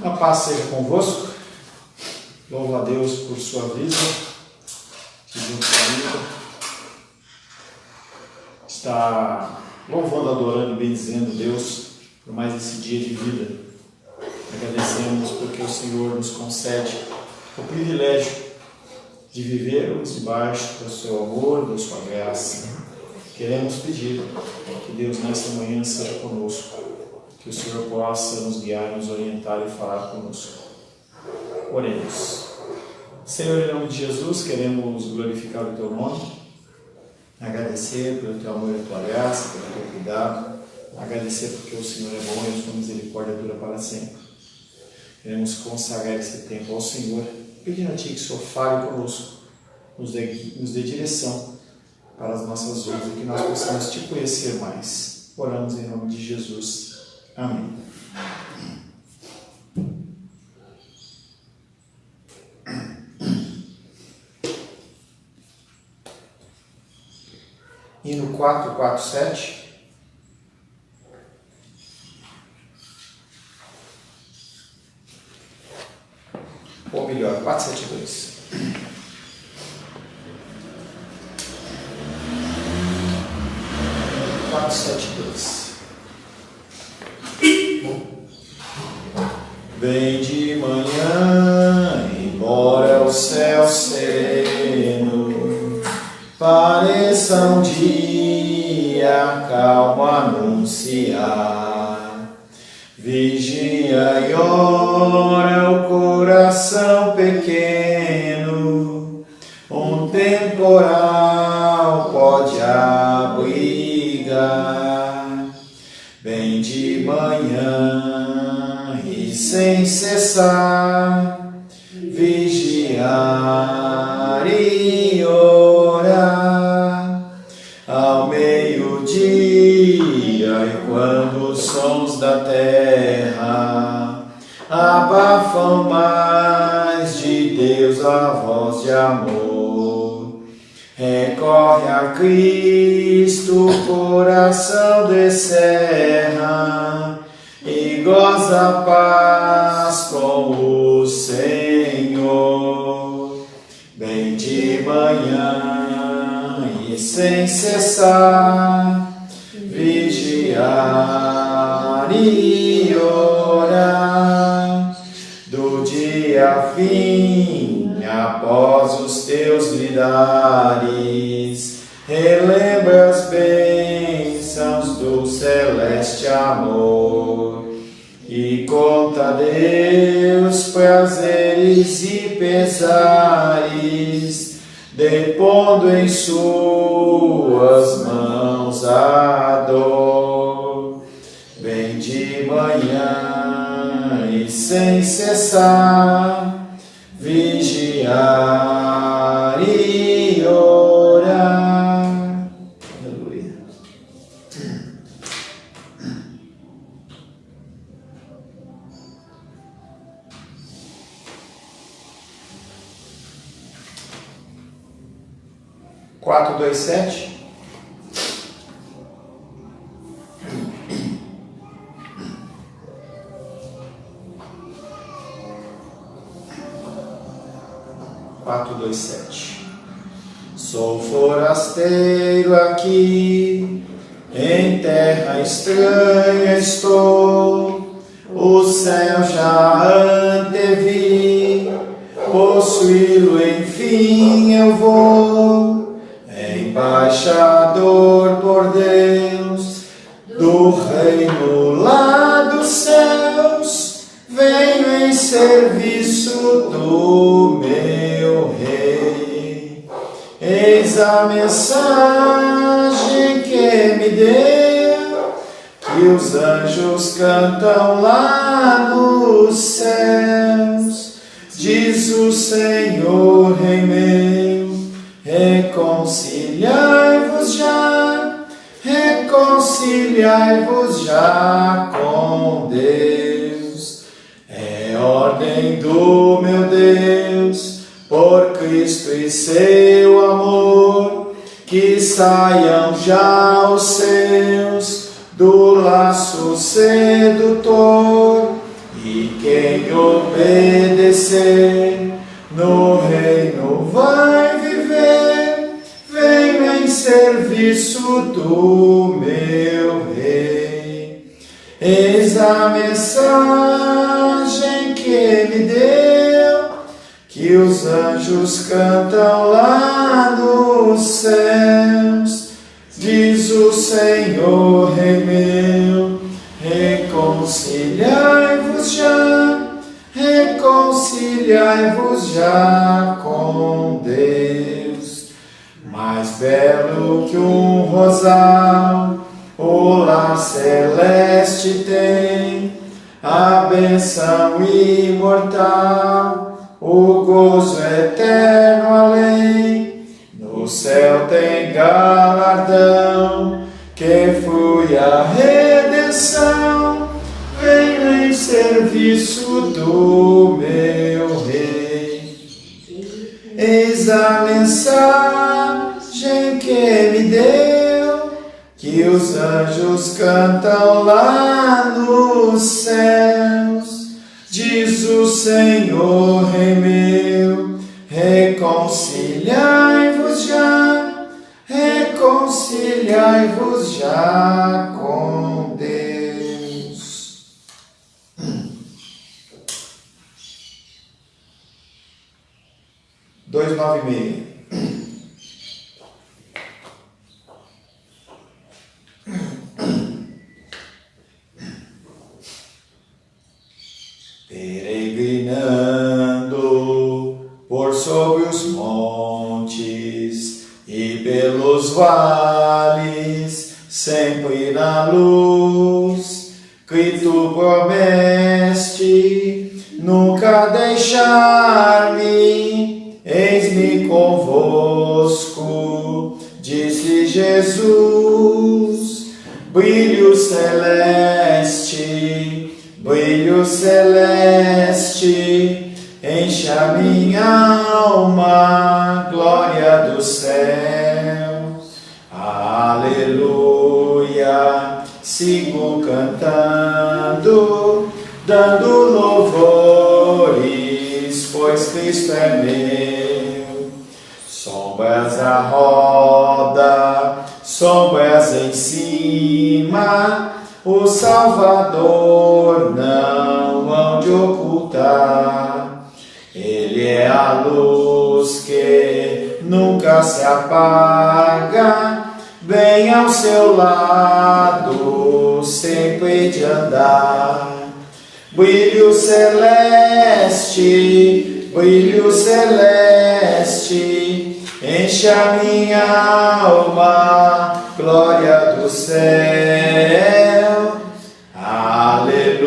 A paz seja convosco. Louvo a Deus por sua vida, que junto comigo está louvando, adorando e bendizendo Deus por mais esse dia de vida. Agradecemos porque o Senhor nos concede o privilégio de vivermos debaixo do seu amor, da sua graça. Queremos pedir que Deus nesta manhã seja conosco, que o Senhor possa nos guiar, nos orientar e falar conosco. Oremos. Senhor, em nome de Jesus, queremos glorificar o Teu nome, agradecer pelo Teu amor e a Tua graça, pelo Teu cuidado, agradecer porque o Senhor é bom e a Sua misericórdia dura para sempre. Queremos consagrar esse tempo ao Senhor, pedindo a Ti que o Senhor fale conosco, nos dê direção para as nossas vidas e que nós possamos Te conhecer mais. Oramos em nome de Jesus. Amém. Hino 447. Ou melhor, 472. Vem de manhã, embora o céu sereno pareça um dia calmo anunciar. Vigia e ora o coração pequeno, um temporal pode abrigar. Vem de manhã e sem cessar, vigiar e orar. Ao meio-dia e quando os sons da terra abafam mais de Deus a voz de amor, recorre a Cristo, o coração descerra e goza a paz com o Senhor. Vem de manhã e sem cessar, vigiar e orar. Do dia a fim, após os teus lidares, relembra as bênçãos do celeste amor e conta a Deus prazeres e pesares, depondo em suas mãos a dor. Vem de manhã e sem cessar, vigiar e orar. Aleluia. Quatro, dois, sete. Sou forasteiro aqui, em terra estranha estou, o céu já antevi, possuí-lo enfim eu vou, embaixador por Deus, do reino lá dos céus, venho em serviço do meu Rei. Eis a mensagem que me deu, que os anjos cantam lá nos céus. Diz o Senhor, Rei meu, reconciliai-vos já com Deus. É ordem do meu Deus, por Cristo e seu amor, que saiam já os seus do laço sedutor E quem obedecer no reino vai viver. Venho em serviço do meu Rei. Eis a mensagem que Ele deu, que os anjos cantam lá nos céus. Diz o Senhor, Rei meu, reconciliai-vos já com Deus. Mais belo que um rosal, o lar celeste tem, a bênção imortal, o gozo eterno além. No céu tem galardão, que flui a redenção. Venho em serviço do meu Rei. Eis a mensagem que Ele deu, que os anjos cantam lá nos céus. Diz o Senhor, Rei meu, reconciliai-vos já com Deus. 296. Peregrinando por sobre os montes e pelos vales, sempre na luz que tu promeste, nunca deixar-me. Eis-me convosco, disse Jesus. Brilho celeste, enche a minha alma, glória do céu. Aleluia, sigo cantando, dando louvores, pois Cristo é meu. Sombras à roda, sombras em cima, o Salvador não hão de ocultar. Ele é a luz que nunca se apaga, bem ao seu lado sempre de andar. Brilho celeste, enche a minha alma, glória do céu. Aleluia,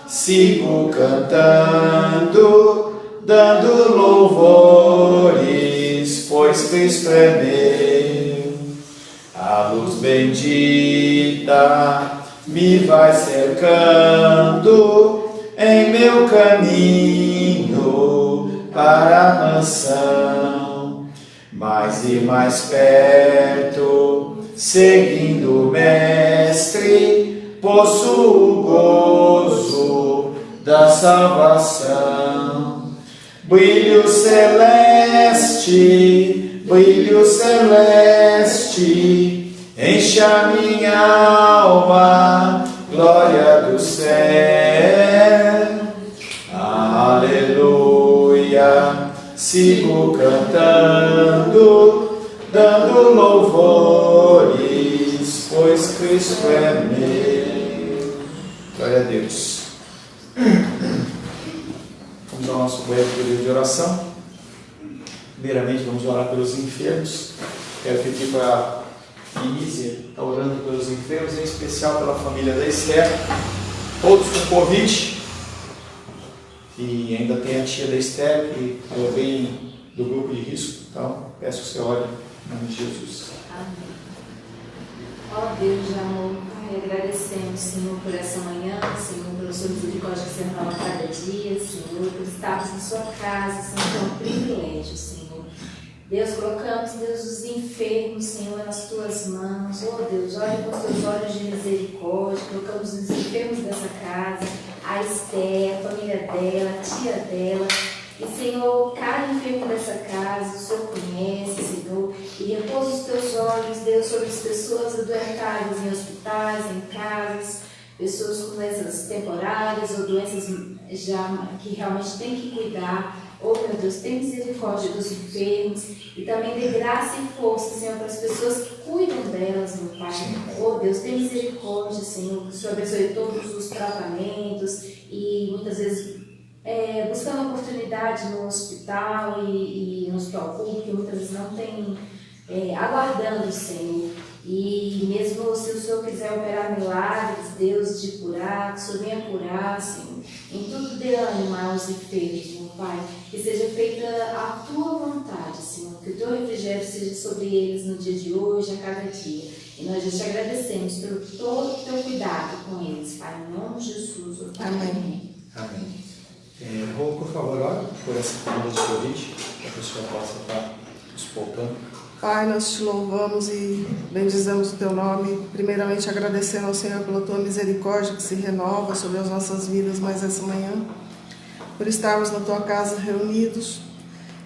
sigo cantando, dando louvores, pois Cristo é meu. A luz bendita me vai cercando em meu caminho para a mansão. Mais e mais perto, seguindo o Mestre, possuo o gozo da salvação. Brilho celeste, enche a minha alma, glória do céu. Aleluia, sigo cantando, dando louvores, pois Cristo é meu. Glória a Deus. Vamos ao nosso breve período de oração. Primeiramente, vamos orar pelos enfermos. Quero pedir para a Inísia estar orando pelos enfermos, em especial pela família da Esther, todos com Covid. E ainda tem a tia da Esther, que ela vem do grupo de risco. Então, peço que você ore em nome de Jesus. Amém. Ó Deus de amor, Pai, agradecemos, Senhor, por essa manhã, Senhor, pela sua misericórdia que se renova cada dia, Senhor, por estarmos em sua casa, Senhor, é um privilégio, Senhor. Deus, colocamos, Deus, os enfermos, Senhor, nas tuas mãos. Oh, Deus, olha com os teus olhos de misericórdia. Colocamos os enfermos dessa casa, a Esther, a família dela, a tia dela. E, Senhor, cada enfermo dessa casa, o Senhor conhece, Senhor. E repousa os teus olhos, Deus, sobre as pessoas adoentadas em hospitais, em casas, pessoas com doenças temporárias ou doenças já que realmente tem que cuidar. Oh, meu Deus, tem misericórdia dos enfermos e também dê graça e força, Senhor, para as pessoas que cuidam delas, meu Pai. Oh, Deus, tem misericórdia, Senhor, que o Senhor abençoe todos os tratamentos e muitas vezes buscando oportunidade no hospital e no hospital público, muitas vezes não tem, aguardando, Senhor. E mesmo se o Senhor quiser operar milagres, Deus, de curar, que o Senhor venha curar, Senhor. Em tudo dê ânimo aos enfermos, meu Pai. Que seja feita a Tua vontade, Senhor. Que o Teu refrigério seja sobre eles no dia de hoje, a cada dia. E nós já te agradecemos pelo todo o Teu cuidado com eles, Pai. Em nome de Jesus. Amém. Amém. Rô, por favor, ore por essa família de Covid, que a pessoa possa estar nos poupando. Pai, nós te louvamos e bendizemos o Teu nome, primeiramente agradecendo ao Senhor pela Tua misericórdia que se renova sobre as nossas vidas mais essa manhã, por estarmos na Tua casa reunidos.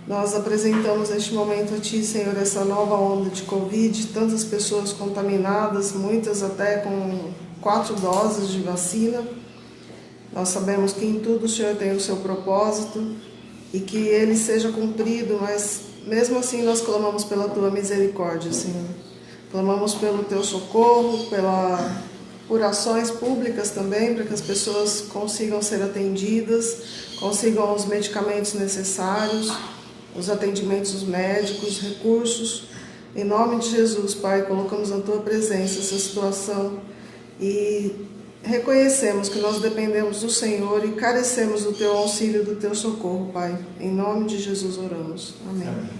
Nós apresentamos neste momento a Ti, Senhor, essa nova onda de Covid, tantas pessoas contaminadas, muitas até com 4 doses de vacina. Nós sabemos que em tudo o Senhor tem o seu propósito e que ele seja cumprido, mas mesmo assim nós clamamos pela Tua misericórdia, Senhor. Clamamos pelo Teu socorro, por ações públicas também, para que as pessoas consigam ser atendidas, consigam os medicamentos necessários, os atendimentos médicos, recursos. Em nome de Jesus, Pai, colocamos na Tua presença essa situação e reconhecemos que nós dependemos do Senhor e carecemos do Teu auxílio, do Teu socorro, Pai. Em nome de Jesus oramos. Amém. Amém.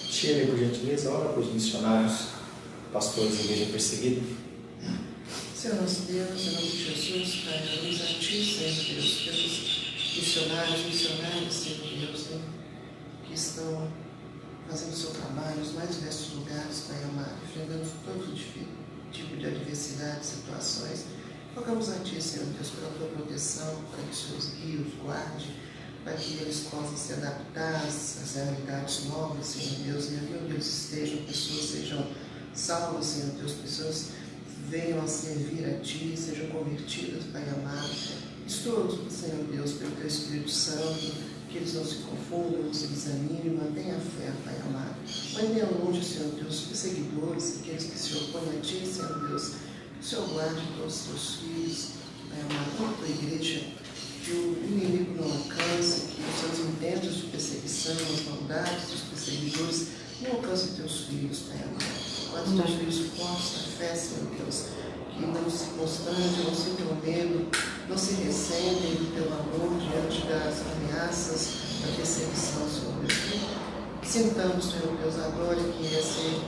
Tia, por gentileza, ora para os missionários, pastores da igreja perseguida. Senhor nosso Deus, em nome de Jesus, Pai, oramos a Ti, Senhor Deus, pelos missionários, Senhor Deus, né, que estão fazendo o seu trabalho nos mais diversos lugares, Pai amado, enfrentando todo tipo de adversidades, situações. Rogamos a Ti, Senhor Deus, pela Tua proteção, para que os Seus guios guarde, para que eles possam se adaptar às realidades novas, Senhor Deus, e ali onde eles estejam, pessoas sejam salvas, Senhor Deus, pessoas venham a servir a Ti, sejam convertidas, Pai amado. Estou, Senhor Deus, pelo Teu Espírito Santo, que eles não se confundam, não se desanimem, mantenha a fé, Pai amado. Mantenha longe, Senhor Deus, os perseguidores, aqueles que se opõem a Ti, Senhor Deus. Que o Senhor guarde todos os Teus filhos, Pai amado, toda a Tua igreja, que o inimigo não alcance, que os seus intentos de perseguição, as maldades dos perseguidores não alcancem Teus filhos, Pai amado. Guarde os Teus filhos fortes na fé, Senhor Deus, que não se constrangem, não se tenham medo, não se ressentem do Teu amor diante das ameaças, da perseguição, Senhor Deus. Que sintamos, Senhor Deus, a glória que é ser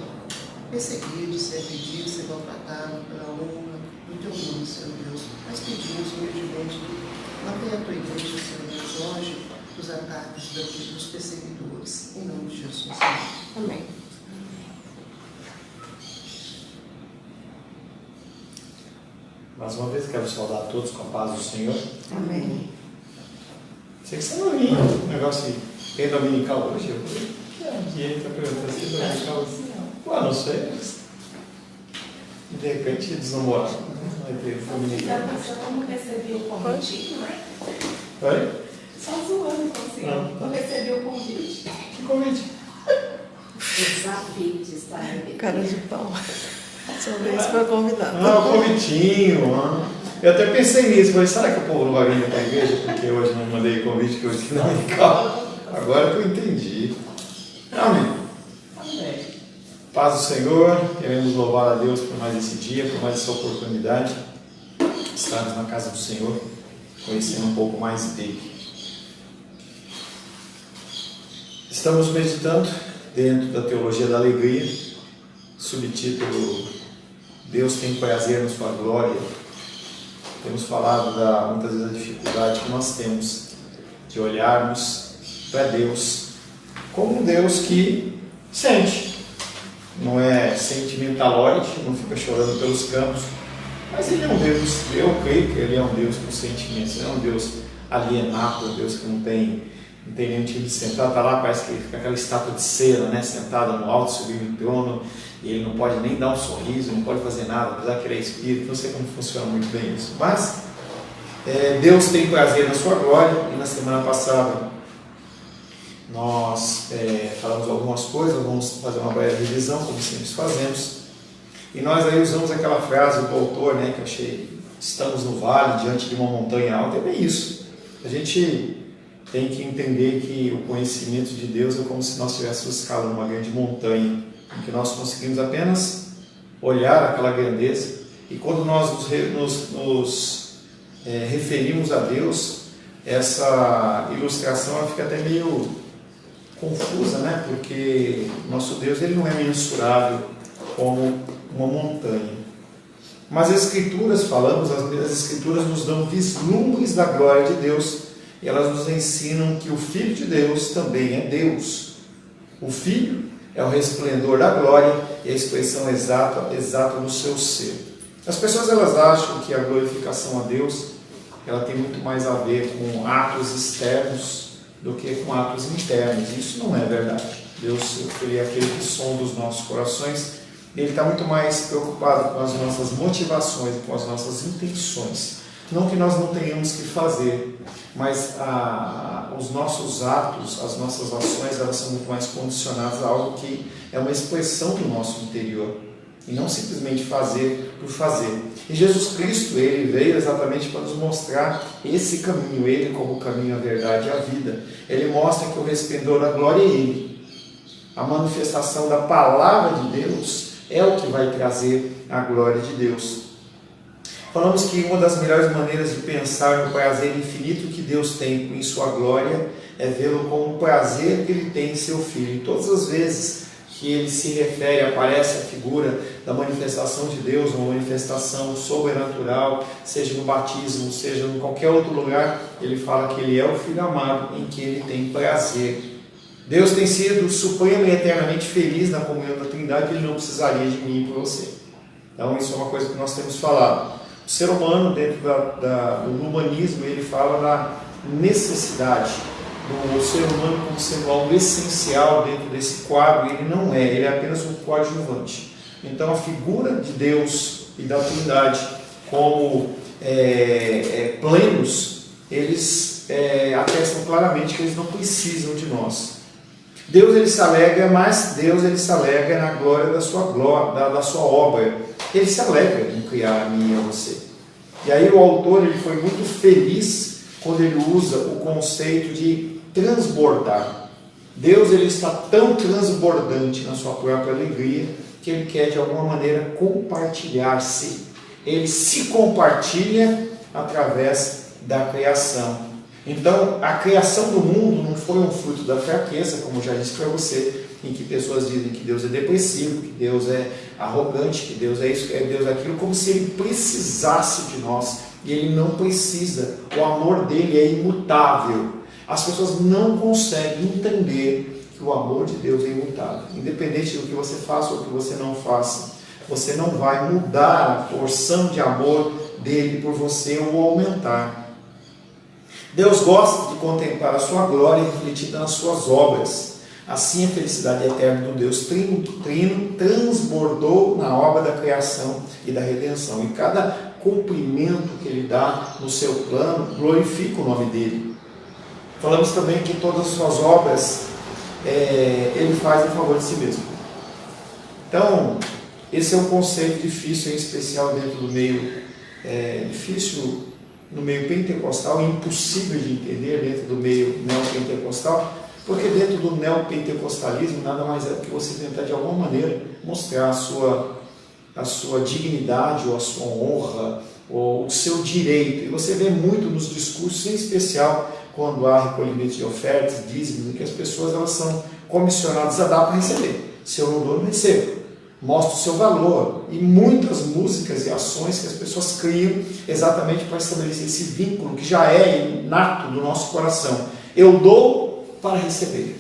perseguido, ser pedido, ser maltratado pela honra do Teu nome, Senhor Deus. Mas pedimos humildemente que mantenha a Tua igreja, Senhor Deus, longe dos ataques dos perseguidores. Em nome de Jesus. Amém. Mais uma vez, quero saudar a todos com a paz do Senhor. Amém. Sei que você não vinha, um negócio de tem dominical hoje. Eu falei, que ele está perguntando se tem dominical hoje. Ué, não sei. E de repente desnamorado. Vai ter dominical. Eu não recebi o convite, né? Oi? Só zoando com o senhor. Não recebi o convite. Que convite? Desafio de estar aqui. Cara de pau. Sua vez para convidar. Ah, o convitinho. Eu até pensei nisso. Falei, será que o povo não vai vir para a igreja? Porque hoje não mandei convite, que hoje tem dominical. Agora que eu entendi. Amém. Amém. Paz do Senhor, queremos louvar a Deus por mais esse dia, por mais essa oportunidade de estarmos na casa do Senhor, conhecendo um pouco mais dele. Estamos meditando dentro da teologia da alegria, subtítulo Deus tem prazer na sua glória. Temos falado muitas vezes da dificuldade que nós temos de olharmos para Deus como um Deus que Sente. Não é sentimentaloide, não fica chorando pelos campos, mas ele é um Deus, eu creio que ele é um Deus com sentimentos, ele é um Deus alienado, um Deus que não tem nenhum tipo de sentado, está lá, parece que fica aquela estátua de cera, né, sentada no alto, subindo no trono, e ele não pode nem dar um sorriso, não pode fazer nada, apesar que ele é espírito, não sei como funciona muito bem isso, mas Deus tem prazer na sua glória, e na semana passada nós falamos algumas coisas, vamos fazer uma breve revisão, como sempre fazemos, e nós aí usamos aquela frase do autor, né, que eu achei, estamos no vale, diante de uma montanha alta, é bem isso, a gente tem que entender que o conhecimento de Deus é como se nós estivéssemos escalando uma grande montanha, em que nós conseguimos apenas olhar aquela grandeza, e quando nós nos referimos a Deus, essa ilustração ela fica até meio confusa, né? Porque nosso Deus ele não é mensurável como uma montanha. Mas as Escrituras, as Escrituras nos dão vislumbres da glória de Deus, e elas nos ensinam que o Filho de Deus também é Deus. O Filho é o resplendor da glória e a expressão exata do seu ser. As pessoas elas acham que a glorificação a Deus ela tem muito mais a ver com atos externos do que com atos internos. Isso não é verdade. Deus ele é aquele que sonda os nossos corações. Ele está muito mais preocupado com as nossas motivações, com as nossas intenções. Não que nós não tenhamos que fazer, mas os nossos atos, as nossas ações, elas são muito mais condicionadas a algo que é uma expressão do nosso interior. E não simplesmente fazer por fazer. E Jesus Cristo, ele veio exatamente para nos mostrar esse caminho, ele como o caminho, a verdade e a vida. Ele mostra que o resplendor da glória é ele. A manifestação da palavra de Deus é o que vai trazer a glória de Deus. Falamos que uma das melhores maneiras de pensar no prazer infinito que Deus tem em sua glória é vê-lo como o prazer que ele tem em seu Filho. E todas as vezes que ele se refere, aparece a figura da manifestação de Deus, uma manifestação sobrenatural, seja no batismo, seja em qualquer outro lugar, ele fala que ele é o Filho amado em que ele tem prazer. Deus tem sido supremo e eternamente feliz na comunhão da Trindade, ele não precisaria de mim e por você. Então isso é uma coisa que nós temos falado. O ser humano, dentro do humanismo, ele fala da necessidade do ser humano como sendo algo essencial dentro desse quadro. Ele não é, ele é apenas um coadjuvante. Então a figura de Deus e da Trindade como plenos, eles atestam claramente que eles não precisam de nós. Deus ele se alegra, mas Deus ele se alegra na glória da sua obra. Ele se alegra em criar a mim e a você. E aí o autor ele foi muito feliz quando ele usa o conceito de transbordar. Deus ele está tão transbordante na sua própria alegria que ele quer de alguma maneira compartilhar-se. Ele se compartilha através da criação. Então, a criação do mundo não foi um fruto da fraqueza, como eu já disse para você, em que pessoas dizem que Deus é depressivo, que Deus é arrogante, que Deus é isso, que Deus é aquilo, como se ele precisasse de nós. E ele não precisa. O amor dele é imutável. As pessoas não conseguem entender que o amor de Deus é imutável. Independente do que você faça ou do que você não faça, você não vai mudar a porção de amor dele por você ou aumentar. Deus gosta de contemplar a sua glória refletida nas suas obras. Assim a felicidade eterna do Deus Trino transbordou na obra da criação e da redenção. E cada cumprimento que ele dá no seu plano glorifica o nome dele. Falamos também que todas as suas obras ele faz em favor de si mesmo. Então, esse é um conceito difícil, em especial dentro do meio difícil no meio pentecostal, impossível de entender dentro do meio neopentecostal, porque dentro do neopentecostalismo nada mais é do que você tentar de alguma maneira mostrar a sua dignidade ou a sua honra ou o seu direito. E você vê muito nos discursos, em especial quando há recolhimento de ofertas, dízimos, em que as pessoas elas são comissionadas a dar para receber. Se eu não dou, não recebo. Mostra o seu valor. E muitas músicas e ações que as pessoas criam exatamente para estabelecer esse vínculo que já é inato do nosso coração. Eu dou para receber.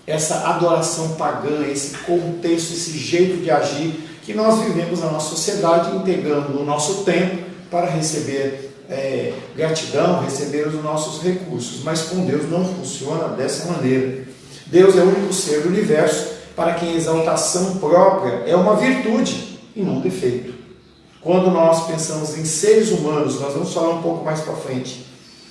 essa adoração pagã, esse contexto, esse jeito de agir que nós vivemos na nossa sociedade, entregando o nosso tempo para receber gratidão, receber os nossos recursos. Mas com Deus não funciona dessa maneira. Deus é o único ser do universo para quem a exaltação própria é uma virtude e não um defeito. Quando nós pensamos em seres humanos, nós vamos falar um pouco mais para frente,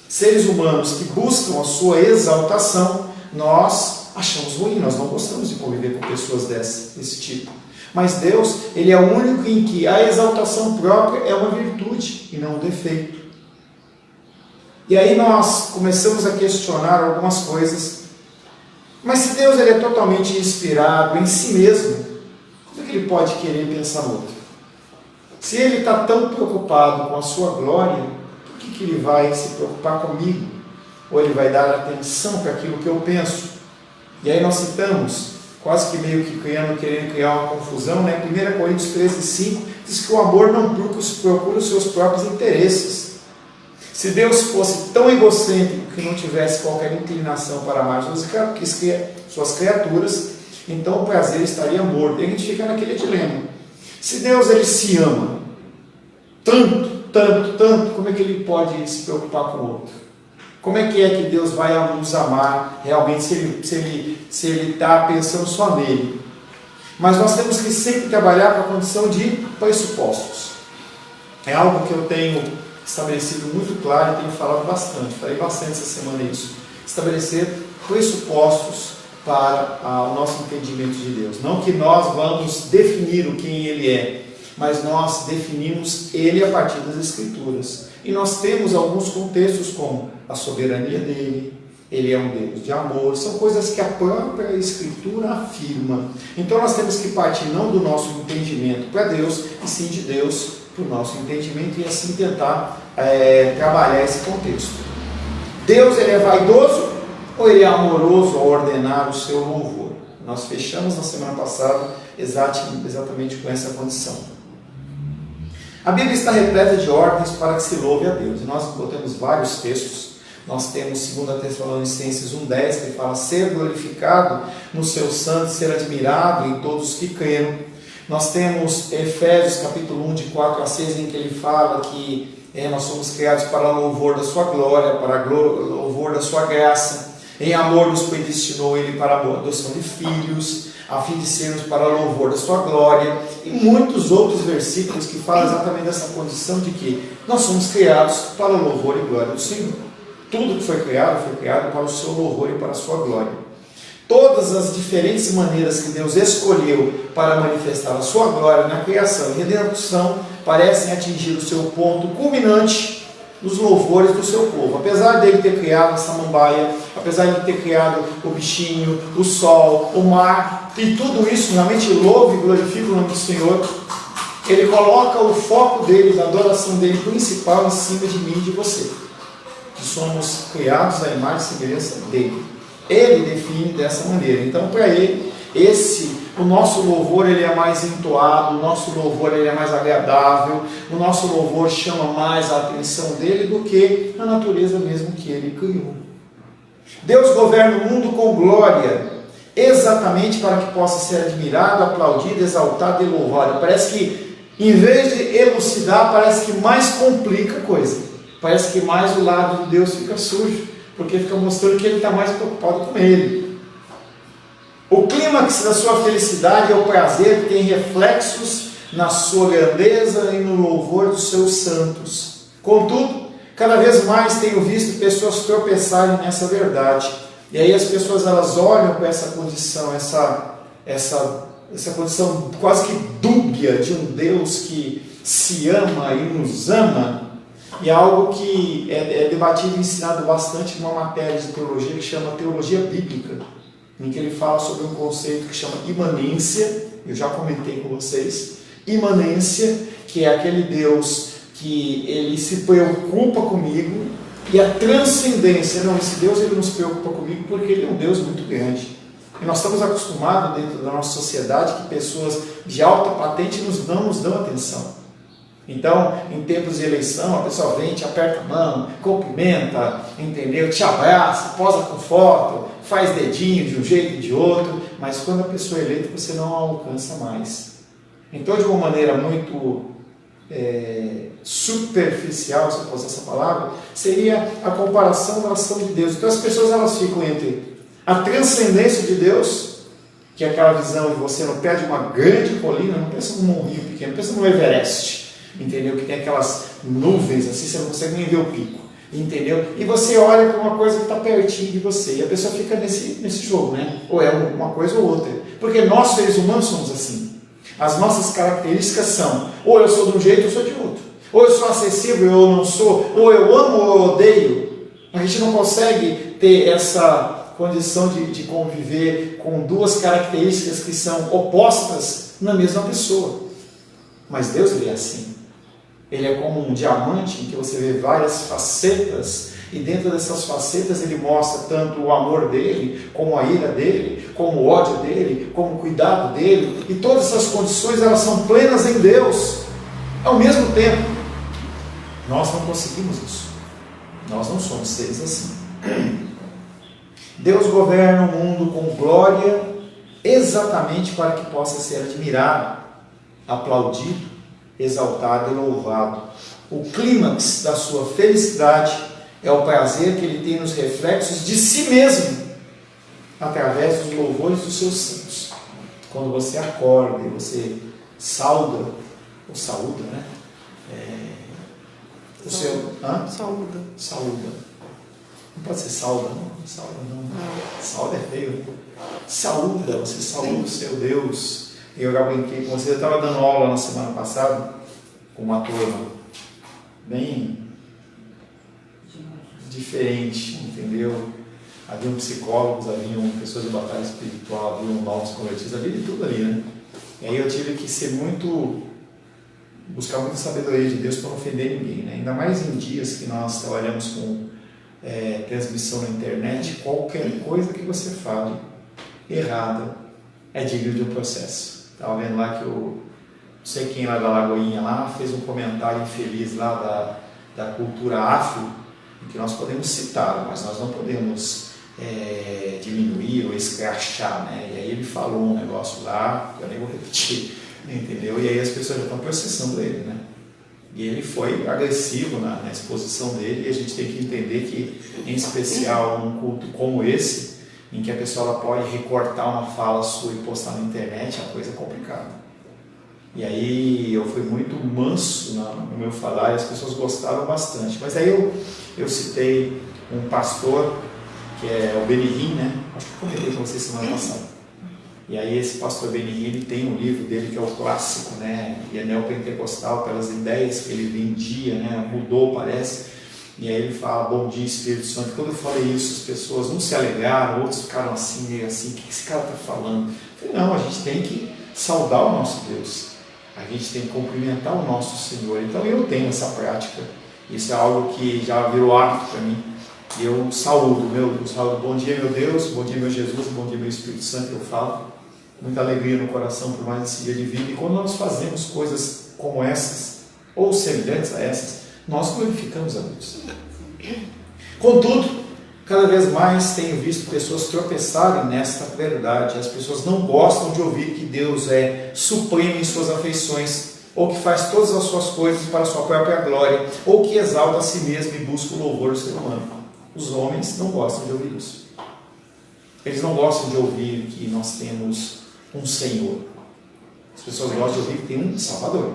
seres humanos que buscam a sua exaltação, nós achamos ruim, nós não gostamos de conviver com pessoas desse tipo. Mas Deus, Ele é o único em que a exaltação própria é uma virtude e não um defeito. E aí nós começamos a questionar algumas coisas. Mas se Deus ele é totalmente inspirado em si mesmo, como é que Ele pode querer pensar no outro? Se Ele está tão preocupado com a sua glória, por que Ele vai se preocupar comigo? Ou Ele vai dar atenção para aquilo que eu penso? E aí nós citamos, quase que meio que querendo criar uma confusão, né? 1 Coríntios 13:5 diz que o amor não procura os seus próprios interesses. Se Deus fosse tão egocêntrico que não tivesse qualquer inclinação para amar suas criaturas, então o prazer estaria morto. E a gente fica naquele dilema. Se Deus ele se ama tanto, como é que Ele pode se preocupar com o outro? Como é que Deus vai nos amar realmente se Ele está pensando só nele? Mas nós temos que sempre trabalhar com a condição de pressupostos. É algo que eu tenho estabelecido muito claro e tenho falado bastante. Falei bastante essa semana isso. Estabelecer pressupostos para o nosso entendimento de Deus. Não que nós vamos definir o quem Ele é, mas nós definimos Ele a partir das Escrituras. E nós temos alguns contextos como a soberania dEle, Ele é um Deus de amor, são coisas que a própria Escritura afirma. Então nós temos que partir não do nosso entendimento para Deus, e sim de Deus para o nosso entendimento, e assim tentar trabalhar esse contexto. Deus ele é vaidoso ou Ele é amoroso ao ordenar o seu louvor? Nós fechamos na semana passada exatamente com essa condição. A Bíblia está repleta de ordens para que se louve a Deus. E nós botamos vários textos. Nós temos 2 Tessalonicenses 1,10 que fala ser glorificado no seu santo, ser admirado em todos os que creram. Nós temos Efésios capítulo 1, de 4 a 6, em que ele fala que nós somos criados para louvor da sua glória, para louvor da sua graça. Em amor nos predestinou Ele para a adoção de filhos, a fim de sermos para louvor da sua glória, e muitos outros versículos que falam exatamente dessa condição de que nós somos criados para o louvor e glória do Senhor. Tudo que foi criado para o seu louvor e para a sua glória. Todas as diferentes maneiras que Deus escolheu para manifestar a sua glória na criação e redenção parecem atingir o seu ponto culminante nos louvores do seu povo. Apesar dele ter criado a samambaia, apesar de ter criado o bichinho, o sol, o mar, e tudo isso realmente louva e glorifica o nome do Senhor, Ele coloca o foco dele, da adoração dele principal em cima de mim e de você, que somos criados à imagem e semelhança dele. Ele define dessa maneira. Então, para Ele, o nosso louvor ele é mais entoado, o nosso louvor ele é mais agradável, o nosso louvor chama mais a atenção dele do que a natureza mesmo que Ele criou. Deus governa o mundo com glória, exatamente para que possa ser admirado, aplaudido, exaltado e louvado. Parece que, em vez de elucidar, parece que mais complica a coisa. Parece que mais o lado de Deus fica sujo, porque fica mostrando que Ele está mais preocupado com Ele. O clímax da sua felicidade é o prazer que tem reflexos na sua grandeza e no louvor dos seus santos. Contudo, cada vez mais tenho visto pessoas tropeçarem nessa verdade. E aí as pessoas elas olham para essa condição, essa condição quase que dúbia de um Deus que se ama e nos ama. E é algo que é debatido e ensinado bastante numa matéria de teologia que chama Teologia Bíblica, em que ele fala sobre um conceito que chama imanência. Eu já comentei com vocês. Imanência, que é aquele Deus que ele se preocupa comigo, e a transcendência. Não, esse Deus ele não se preocupa comigo porque Ele é um Deus muito grande. E nós estamos acostumados dentro da nossa sociedade que pessoas de alta patente não nos dão atenção. Então, em tempos de eleição, a pessoa vem, te aperta a mão, cumprimenta, entendeu? Te abraça, posa com foto, faz dedinho de um jeito e de outro, mas quando a pessoa é eleita, você não a alcança mais. Então, de uma maneira muito superficial, se eu fosse essa palavra, seria a comparação da ação de Deus. Então, as pessoas elas ficam entre a transcendência de Deus, que é aquela visão de você no pé de uma grande colina, não pensa num rio pequeno, pensa no Everest, entendeu? Que tem aquelas nuvens assim, você não consegue nem ver o pico, entendeu? E você olha para uma coisa que está pertinho de você, e a pessoa fica nesse jogo, né? Ou é uma coisa ou outra. Porque nós, seres humanos, somos assim. As nossas características são, ou eu sou de um jeito ou eu sou de outro. Ou eu sou acessível ou eu não sou, ou eu amo ou eu odeio. A gente não consegue ter essa condição de conviver com duas características que são opostas na mesma pessoa. Mas Deus, ele é assim. Ele é como um diamante em que você vê várias facetas, e dentro dessas facetas ele mostra tanto o amor dele, como a ira dele, como o ódio dele, como o cuidado dele, e todas essas condições elas são plenas em Deus. Ao mesmo tempo, nós não conseguimos isso. Nós não somos seres assim. Deus governa o mundo com glória exatamente para que possa ser admirado, aplaudido, exaltado e louvado. O clímax da sua felicidade é o prazer que ele tem nos reflexos de si mesmo, através dos louvores dos seus santos. Quando você acorda e você saúda, né? O seu... Saúda. Não pode ser salda, não. Salda é feio. Saúda, você saúda o seu Deus. Eu já brinquei com você, eu estava dando aula na semana passada com uma turma bem diferente, entendeu? Haviam psicólogos, haviam pessoas de batalha espiritual, haviam novos convertidos, havia de tudo ali, né? E aí eu tive que buscar muita sabedoria de Deus para não ofender ninguém, né? Ainda mais em dias que nós trabalhamos com transmissão na internet, qualquer coisa que você fale errada é digno de um processo. Estava vendo lá que não sei quem lá da Lagoinha lá fez um comentário infeliz lá da cultura afro, que nós podemos citar, mas nós não podemos diminuir ou escrachar, né? E aí ele falou um negócio lá, que eu nem vou repetir, entendeu? E aí as pessoas já estão processando ele, né? E ele foi agressivo na exposição dele, e a gente tem que entender que, em especial num culto como esse, em que a pessoa ela pode recortar uma fala sua e postar na internet, é uma coisa complicada. E aí eu fui muito manso no meu falar, e as pessoas gostaram bastante. Mas aí eu citei um pastor, que é o Benihim, né? Acho que eu comentei com vocês semana passada. E aí esse pastor Benihim, ele tem um livro dele que é o clássico, né? E é neopentecostal, pelas ideias que ele vendia, né? Mudou, parece. E aí ele fala, bom dia Espírito Santo. Quando eu falei isso, as pessoas não se alegraram, outros ficaram assim, meio assim, o que esse cara está falando? Eu falei, não, a gente tem que saudar o nosso Deus. A gente tem que cumprimentar o nosso Senhor. Então eu tenho essa prática. Isso é algo que já virou hábito para mim. E eu saúdo, bom dia meu Deus, bom dia meu Jesus, bom dia meu Espírito Santo, eu falo. Muita alegria no coração por mais esse dia de vida. E quando nós fazemos coisas como essas, ou semelhantes a essas, nós glorificamos a Deus. Contudo, cada vez mais tenho visto pessoas tropeçarem nesta verdade. As pessoas não gostam de ouvir que Deus é supremo em suas afeições, ou que faz todas as suas coisas para a sua própria glória, ou que exalta a si mesmo e busca o louvor do ser humano. Os homens não gostam de ouvir isso. Eles não gostam de ouvir que nós temos um Senhor. As pessoas gostam de ouvir que tem um Salvador.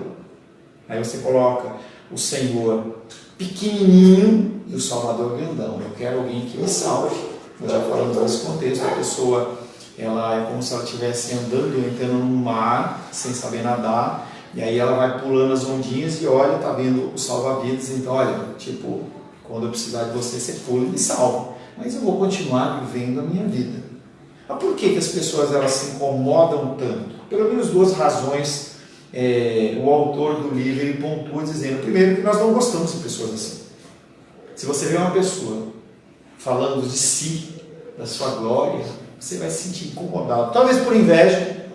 Aí você coloca o Senhor pequenininho e o Salvador grandão. Eu quero alguém que me salve. Nós já falamos nesse contexto. A pessoa, ela é como se ela estivesse andando, entrando num mar, sem saber nadar. E aí ela vai pulando as ondinhas e olha, está vendo o salva-vidas. Então, olha, tipo, quando eu precisar de você, você pula e me salva. Mas eu vou continuar vivendo a minha vida. Mas por que as pessoas elas se incomodam tanto? Pelo menos duas razões. O autor do livro ele pontua dizendo, primeiro, que nós não gostamos de pessoas assim. Se você vê uma pessoa falando de si, da sua glória, você vai se sentir incomodado. Talvez por inveja,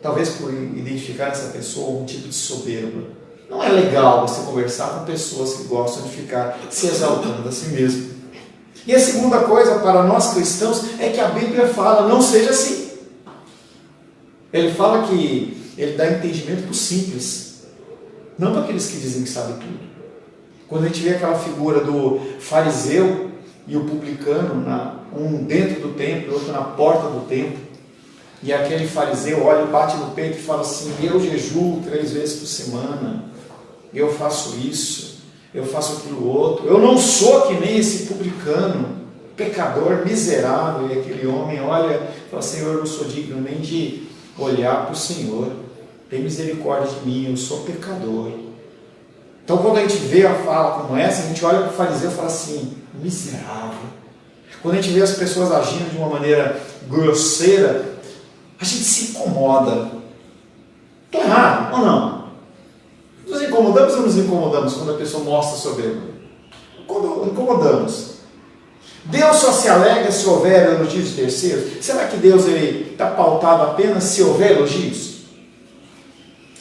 talvez por identificar nessa pessoa um tipo de soberba. Não é legal você conversar com pessoas que gostam de ficar se exaltando a si mesmo. E a segunda coisa para nós cristãos é que a Bíblia fala, não seja assim. Ele fala que ele dá entendimento para os simples, não para aqueles que dizem que sabem tudo. Quando a gente vê aquela figura do fariseu e o publicano, um dentro do templo e outro na porta do templo, e aquele fariseu olha, bate no peito e fala assim: eu jejuo 3 vezes por semana, eu faço isso, eu faço aquilo outro, eu não sou que nem esse publicano, pecador, miserável. E aquele homem olha e fala: Senhor, eu não sou digno nem de olhar para o Senhor, tem misericórdia de mim, eu sou pecador. Então, quando a gente vê a fala como essa, a gente olha para o fariseu e fala assim: miserável. Quando a gente vê as pessoas agindo de uma maneira grosseira, a gente se incomoda. Está errado ou não? Nos incomodamos ou nos incomodamos quando a pessoa mostra soberba? Quando incomodamos. Deus só se alegra se houver elogios de terceiros? Será que Deus está pautado apenas se houver elogios?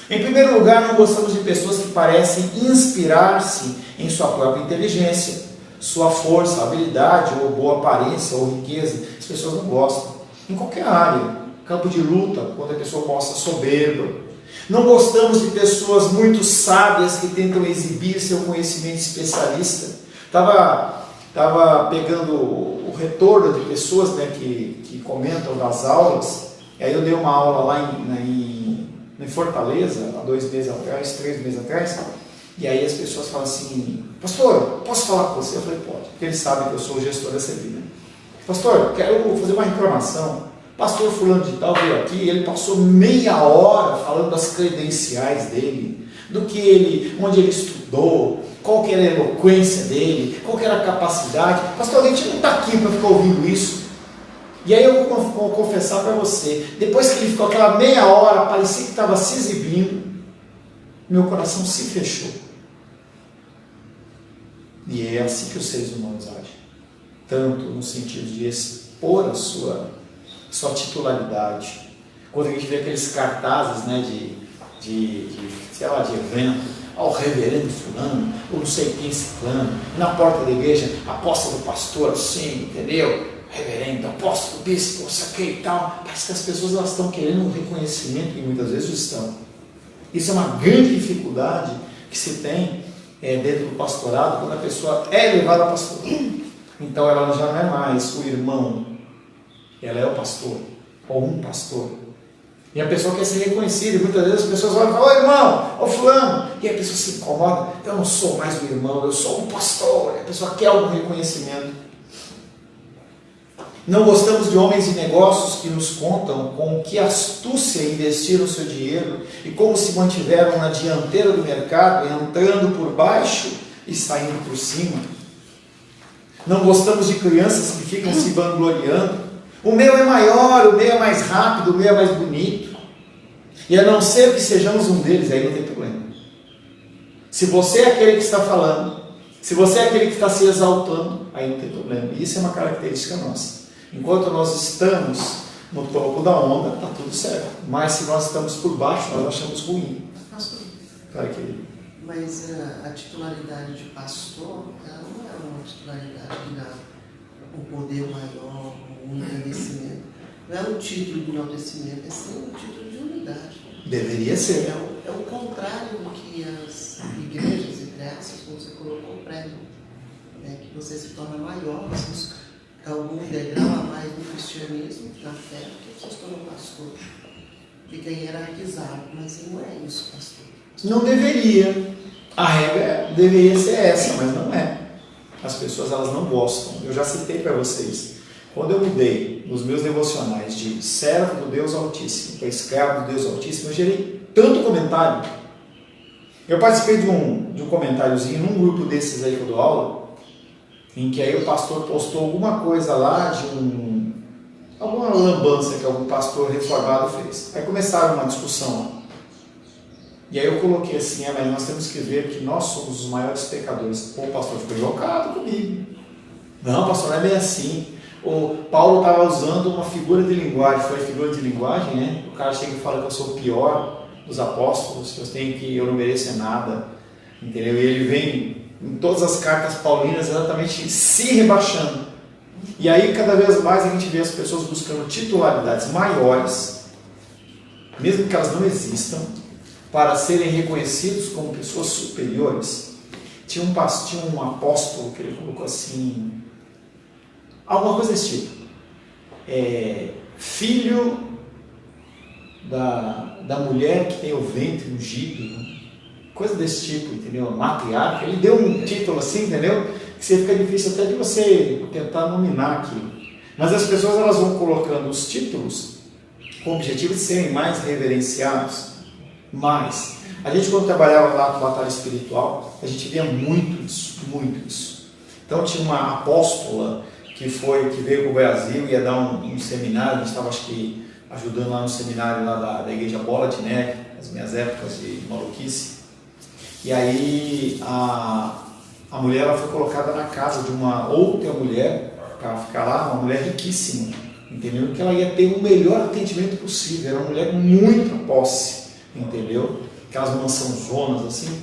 Em primeiro lugar, não gostamos de pessoas que parecem inspirar-se em sua própria inteligência, sua força, habilidade, ou boa aparência, ou riqueza. As pessoas não gostam. Em qualquer área, campo de luta, quando a pessoa mostra soberba. Não gostamos de pessoas muito sábias que tentam exibir seu conhecimento especialista. Estava pegando o retorno de pessoas, né, que comentam das aulas. E aí eu dei uma aula lá em Fortaleza, há 2 meses atrás, 3 meses atrás, e aí as pessoas falam assim: pastor, posso falar com você? Eu falei: pode, porque eles sabem que eu sou o gestor da CEBI, né? Pastor, quero fazer uma reclamação. Pastor fulano de tal veio aqui, ele passou meia hora falando das credenciais dele, onde ele estudou, qual que era a eloquência dele, qual que era a capacidade. Pastor, a gente não está aqui para ficar ouvindo isso. E aí eu vou confessar para você, depois que ele ficou aquela meia hora, parecia que estava se exibindo, meu coração se fechou. E é assim que os seres humanos agem, tanto no sentido de expor a sua titularidade. Quando a gente vê aqueles cartazes, né, de evento, ao reverendo fulano, ou não sei quem ciclano, na porta da igreja, apóstolo pastor, assim, entendeu? Reverendo, apóstolo, bispo, saquei e tal. Parece que as pessoas elas estão querendo um reconhecimento, e muitas vezes estão. Isso é uma grande dificuldade que se tem dentro do pastorado, quando a pessoa é levada a pastor. Então ela já não é mais o irmão, ela é o pastor, ou um pastor. E a pessoa quer ser reconhecida, e muitas vezes as pessoas olham e falam: ô irmão, ô fulano, e a pessoa se incomoda: eu não sou mais o irmão, eu sou um pastor. E a pessoa quer algum reconhecimento. Não gostamos de homens de negócios que nos contam com que astúcia investiram o seu dinheiro e como se mantiveram na dianteira do mercado, entrando por baixo e saindo por cima. Não gostamos de crianças que ficam se vangloriando: o meu é maior, o meu é mais rápido, o meu é mais bonito. E a não ser que sejamos um deles, aí não tem problema. Se você é aquele que está falando, se você é aquele que está se exaltando, aí não tem problema. E isso é uma característica nossa. Enquanto nós estamos no topo da onda, está tudo certo. Mas se nós estamos por baixo, nós achamos ruim. Pastor, Claro que mas a titularidade de pastor, ela não é uma titularidade que dá um poder maior, um engrandecimento. Não é um título de enaltecimento, é sim um título de unidade. deveria ser. É o contrário do que as igrejas, entre aspas, como você colocou, pregam. Que você se torna maior, você busca algum degrau a mais no cristianismo, na fé, que você se torna um pastor. Fica hierarquizado, mas não é isso, pastor. Não deveria. A regra deveria ser essa, mas não é. As pessoas elas não gostam. Eu já citei para vocês. Quando eu mudei nos meus devocionais de servo do Deus Altíssimo para escravo do Deus Altíssimo, eu gerei tanto comentário. Eu participei de um comentáriozinho num grupo desses aí que eu dou aula, em que aí o pastor postou alguma coisa lá de alguma lambança que algum pastor reformado fez. Aí começaram uma discussão. E aí eu coloquei assim: mas nós temos que ver que nós somos os maiores pecadores. O pastor ficou invocado comigo. Não, pastor, não é bem assim. O Paulo estava usando uma figura de linguagem. Foi a figura de linguagem, né? O cara chega e fala que eu sou o pior dos apóstolos, eu não mereço nada, entendeu? E ele vem em todas as cartas paulinas exatamente se rebaixando. E aí cada vez mais a gente vê as pessoas buscando titularidades maiores, mesmo que elas não existam, para serem reconhecidos como pessoas superiores. Tinha um apóstolo que ele colocou assim, alguma coisa desse tipo, filho da mulher que tem o ventre ungido, coisa desse tipo, entendeu? Matriarca. Ele deu um título assim, entendeu? Que você fica difícil até de você tentar nominar aquilo. Mas as pessoas elas vão colocando os títulos com o objetivo de serem mais reverenciados. Mas a gente, quando trabalhava lá com batalha espiritual, a gente via muito isso, muito isso. Então tinha uma apóstola que veio para o Brasil, ia dar um seminário, a gente estava, acho que, ajudando lá no seminário lá da Igreja Bola de Neve, nas minhas épocas de maluquice. E aí a mulher ela foi colocada na casa de uma outra mulher, para ficar lá, uma mulher riquíssima, entendeu? Que ela ia ter o melhor atendimento possível, era uma mulher com muita posse, entendeu? Aquelas mansãozonas assim.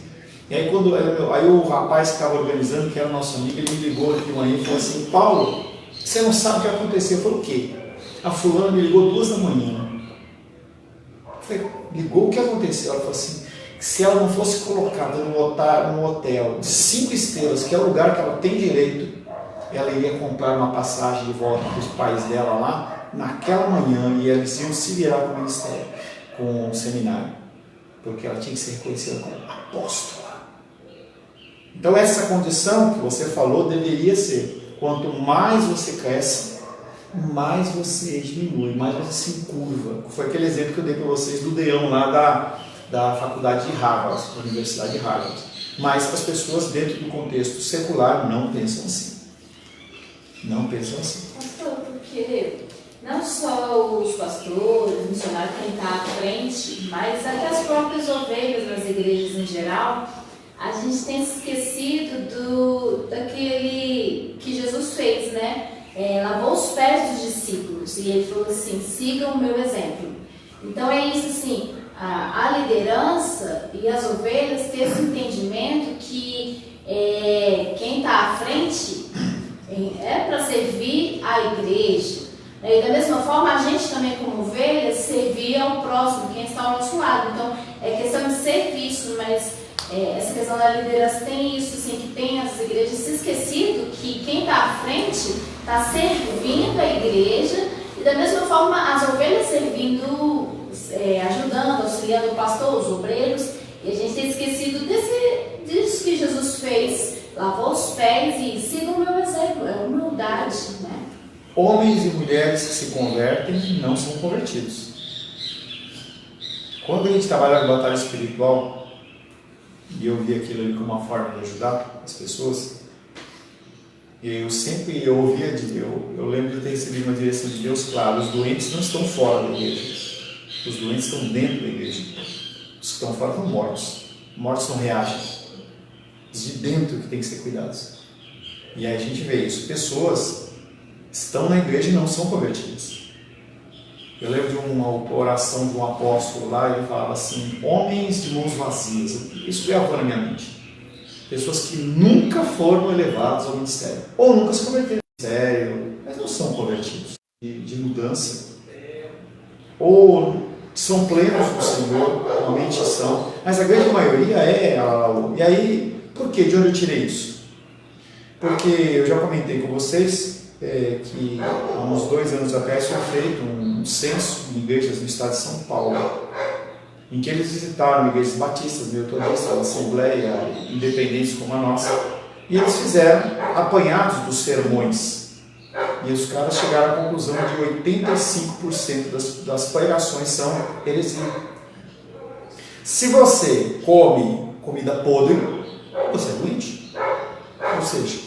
E aí, aí o rapaz que estava organizando, que era o nosso amigo, ele me ligou de manhã e falou assim: Paulo, você não sabe o que aconteceu? Eu falei: o quê? A fulana me ligou 2 da manhã. Eu falei: ligou, o que aconteceu? Ela falou assim: que se ela não fosse colocada num hotel de 5 estrelas, que é o lugar que ela tem direito, ela iria comprar uma passagem de volta para os pais dela lá, naquela manhã, e eles iam se virar com o ministério, com o seminário, porque ela tinha que ser reconhecida como apóstola. Então essa condição que você falou deveria ser: quanto mais você cresce, mais você diminui, mais você se encurva. Foi aquele exemplo que eu dei para vocês do Deão lá da faculdade de Harvard, da Universidade de Harvard. Mas as pessoas dentro do contexto secular não pensam assim. Não pensam assim. Pastor, porque não só os pastores, os missionários têm que estar à frente, mas até as próprias ovelhas nas igrejas em geral, a gente tem se esquecido daquele que Jesus fez, né? Lavou os pés dos discípulos e ele falou assim: sigam o meu exemplo. Então é isso assim, a liderança e as ovelhas ter esse entendimento que quem está à frente é para servir a igreja. E da mesma forma, a gente também, como ovelhas, servir ao próximo, quem está ao nosso lado. Então, é questão de serviço, mas essa questão da liderança tem isso, assim, que tem as igrejas se esquecido que quem está à frente está servindo a igreja, e da mesma forma, as ovelhas servindo, ajudando, auxiliando o pastor, os obreiros, e a gente tem esquecido disso que Jesus fez, lavou os pés e sigam o meu exemplo, é humildade, né? Homens e mulheres que se convertem não são convertidos. Quando a gente trabalha com batalha espiritual, e eu vi aquilo ali como uma forma de ajudar as pessoas, eu lembro de ter recebido uma direção de Deus clara: os doentes não estão fora da igreja, os doentes estão dentro da igreja, os que estão fora estão mortos não reagem, os de dentro que tem que ser cuidados. E aí a gente vê isso, pessoas estão na igreja e não são convertidas. Eu lembro de uma oração de um apóstolo lá, ele falava assim: homens de mãos vazias. Isso gravou na minha mente. Pessoas que nunca foram elevadas ao ministério, ou nunca se converteram ao ministério, mas não são convertidos de mudança, ou são plenos do Senhor, realmente são, mas a grande maioria E aí, por que? De onde eu tirei isso? Porque eu já comentei com vocês que há uns 2 anos atrás foi feito um censo em igrejas no estado de São Paulo, em que eles visitaram igrejas batistas, metodistas, assembleia, independentes como a nossa, e eles fizeram apanhados dos sermões, e os caras chegaram à conclusão de 85% das pregações são heresia. Se você come comida podre, você é doente. Ou seja,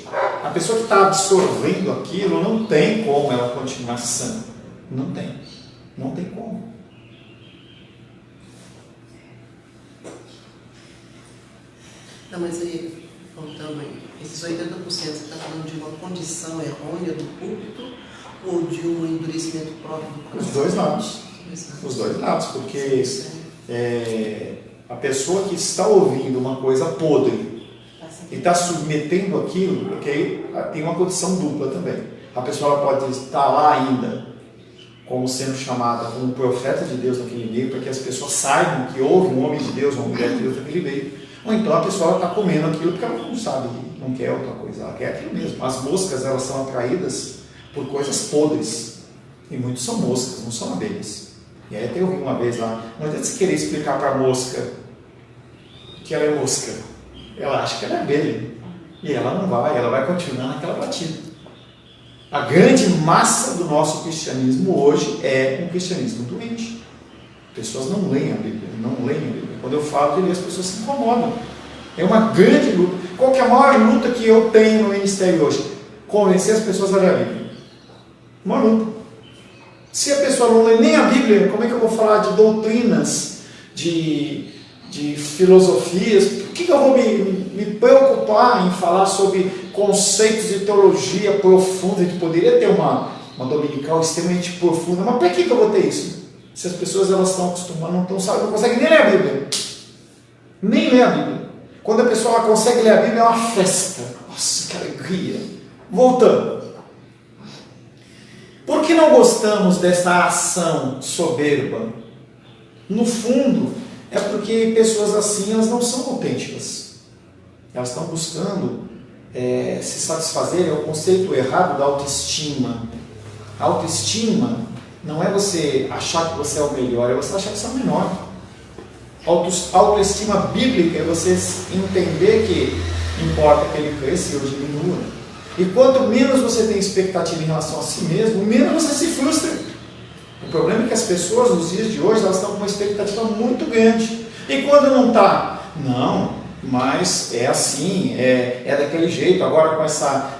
a pessoa que está absorvendo aquilo, não tem como ela continuar sã. Não tem como. Não, mas aí, voltando aí, esses 80% você está falando de uma condição errônea do púlpito ou de um endurecimento próprio do coração? Os dois lados. Os dois lados, porque a pessoa que está ouvindo uma coisa podre e está submetendo aquilo, porque aí tem uma condição dupla também. A pessoa pode estar lá ainda como sendo chamada como profeta de Deus naquele meio, para que as pessoas saibam que houve um homem de Deus, uma mulher de Deus naquele meio. Ou então a pessoa está comendo aquilo porque ela não sabe, não quer outra coisa, ela quer aquilo mesmo. As moscas, elas são atraídas por coisas podres, e muitos são moscas, não são abelhas. E aí até eu vi uma vez lá, não adianta você querer explicar para a mosca que ela é mosca, ela acha que ela é abelha, e ela não vai, ela vai continuar naquela batida. A grande massa do nosso cristianismo hoje é um cristianismo doente. Pessoas não leem a Bíblia, não leem a Bíblia. Quando eu falo de ler, as pessoas se incomodam. É uma grande luta. Qual que é a maior luta que eu tenho no ministério hoje? Convencer as pessoas a ler a Bíblia. Uma luta. Se a pessoa não lê nem a Bíblia, como é que eu vou falar de doutrinas, de filosofias? Por que eu vou me preocupar em falar sobre conceitos de teologia profunda? A gente poderia ter uma dominical extremamente profunda, mas por que eu vou ter isso? Se as pessoas elas estão acostumadas, não estão sabendo, não conseguem nem ler a Bíblia. Nem ler a Bíblia. Quando a pessoa ela consegue ler a Bíblia, é uma festa. Nossa, que alegria. Voltando. Por que não gostamos dessa ação soberba? No fundo, é porque pessoas assim, elas não são autênticas. Elas estão buscando se satisfazer, é o conceito errado da autoestima. A autoestima não é você achar que você é o melhor, é você achar que você é o menor. Autoestima bíblica é você entender que importa que ele cresça ou diminua. E quanto menos você tem expectativa em relação a si mesmo, menos você se frustra. O problema é que as pessoas nos dias de hoje, elas estão com uma expectativa muito grande. E quando não está? Não, mas é assim, é daquele jeito. Agora com essa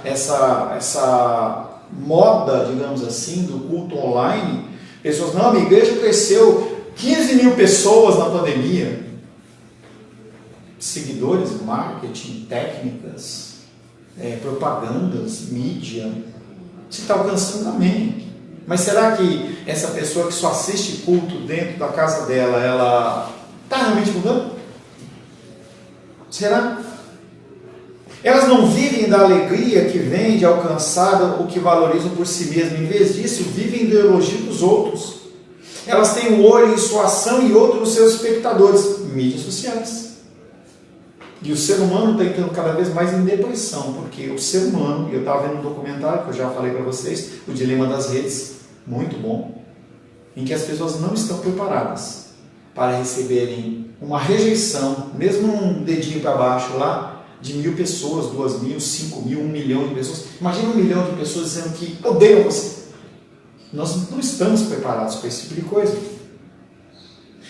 moda, digamos assim, do culto online, pessoas, não, a minha igreja cresceu 15 mil pessoas na pandemia. Seguidores, marketing, técnicas, propagandas, mídia, você está alcançando também. Mas será que essa pessoa que só assiste culto dentro da casa dela, ela está realmente mudando? Será? Elas não vivem da alegria que vem de alcançar o que valorizam por si mesmas. Em vez disso, vivem do elogio dos outros. Elas têm um olho em sua ação e outro nos seus espectadores. Mídias sociais. E o ser humano está entrando cada vez mais em depressão, porque o ser humano, eu estava vendo um documentário que eu já falei para vocês, o Dilema das Redes, muito bom, em que as pessoas não estão preparadas para receberem uma rejeição, mesmo um dedinho para baixo lá, de 1.000 pessoas, 2.000, 5.000, 1 milhão de pessoas. Imagina 1 milhão de pessoas dizendo que odeiam você. Nós não estamos preparados para esse tipo de coisa.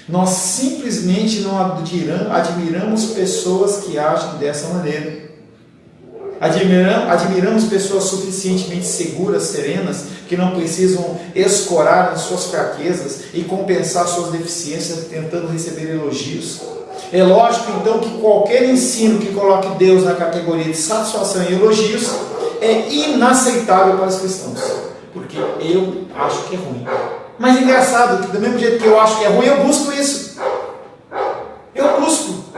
Nós simplesmente não admiramos pessoas que agem dessa maneira. Admiramos pessoas suficientemente seguras, serenas, que não precisam escorar em suas fraquezas e compensar suas deficiências tentando receber elogios. É lógico então que qualquer ensino que coloque Deus na categoria de satisfação e elogios é inaceitável para os cristãos, porque eu acho que é ruim. Mas é engraçado que do mesmo jeito que eu acho que é ruim, eu busco isso.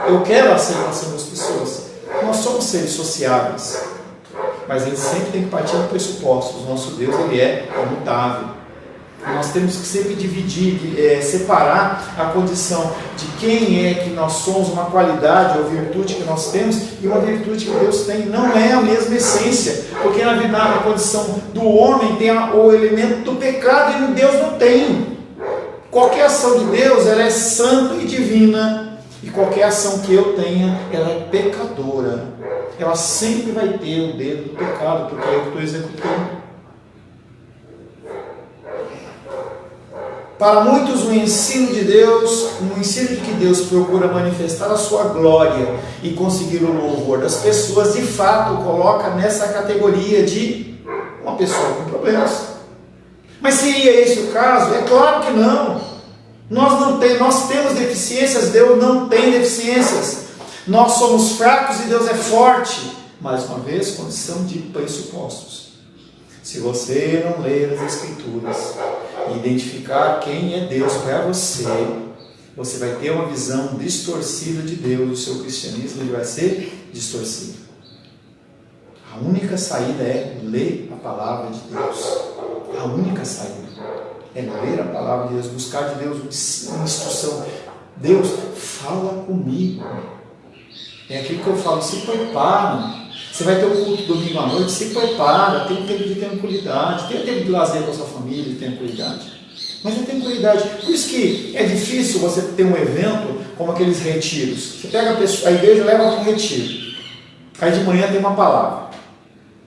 Eu quero a aceitação das pessoas. Nós somos seres sociáveis, mas ele sempre tem que partir do pressuposto. O nosso Deus, ele é imutável. Nós temos que sempre dividir, separar a condição de quem é que nós somos, uma qualidade ou virtude que nós temos e uma virtude que Deus tem. Não é a mesma essência, porque na verdade a condição do homem tem o elemento do pecado e Deus não tem. Qualquer ação de Deus, ela é santa e divina, e qualquer ação que eu tenha, ela é pecadora. Ela sempre vai ter o dedo do pecado, porque eu estou executando. Para muitos, o ensino de Deus, o ensino de que Deus procura manifestar a sua glória e conseguir o louvor das pessoas, de fato, coloca nessa categoria de uma pessoa com problemas. Mas seria esse o caso? É claro que não. Nós temos deficiências, Deus não tem deficiências. Nós somos fracos e Deus é forte. Mais uma vez, condição de pressupostos. Se você não ler as Escrituras e identificar quem é Deus para você, você vai ter uma visão distorcida de Deus, o seu cristianismo ele vai ser distorcido. A única saída é ler a palavra de Deus. A única saída é ler a palavra de Deus, buscar de Deus uma instrução. Deus, fala comigo. É aquilo que eu falo, se prepara. Você vai ter um culto domingo à noite, se prepara, tem tempo de tranquilidade, tem tempo de lazer com a sua família, de tranquilidade. Mas é tranquilidade. Por isso que é difícil você ter um evento como aqueles retiros. Você pega a igreja e leva para um retiro. Aí de manhã tem uma palavra.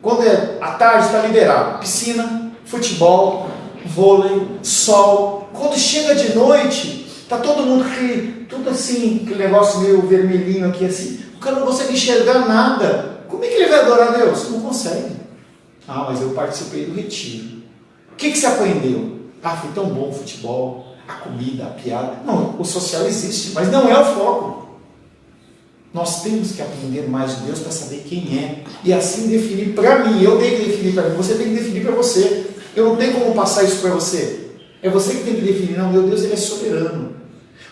Quando é à tarde está liberado. Piscina, futebol, vôlei, sol. Quando chega de noite, está todo mundo tudo assim, aquele negócio meio vermelhinho aqui assim. O cara não consegue enxergar nada. Como é que ele vai adorar a Deus? Não consegue. Ah, mas eu participei do retiro. O que você aprendeu? Ah, foi tão bom o futebol, a comida, a piada. Não, o social existe, mas não é o foco. Nós temos que aprender mais de Deus para saber quem é. E assim definir para mim. Eu tenho que definir para mim, você tem que definir para você. Eu não tenho como passar isso para você. É você que tem que definir. Não, meu Deus, Ele é soberano.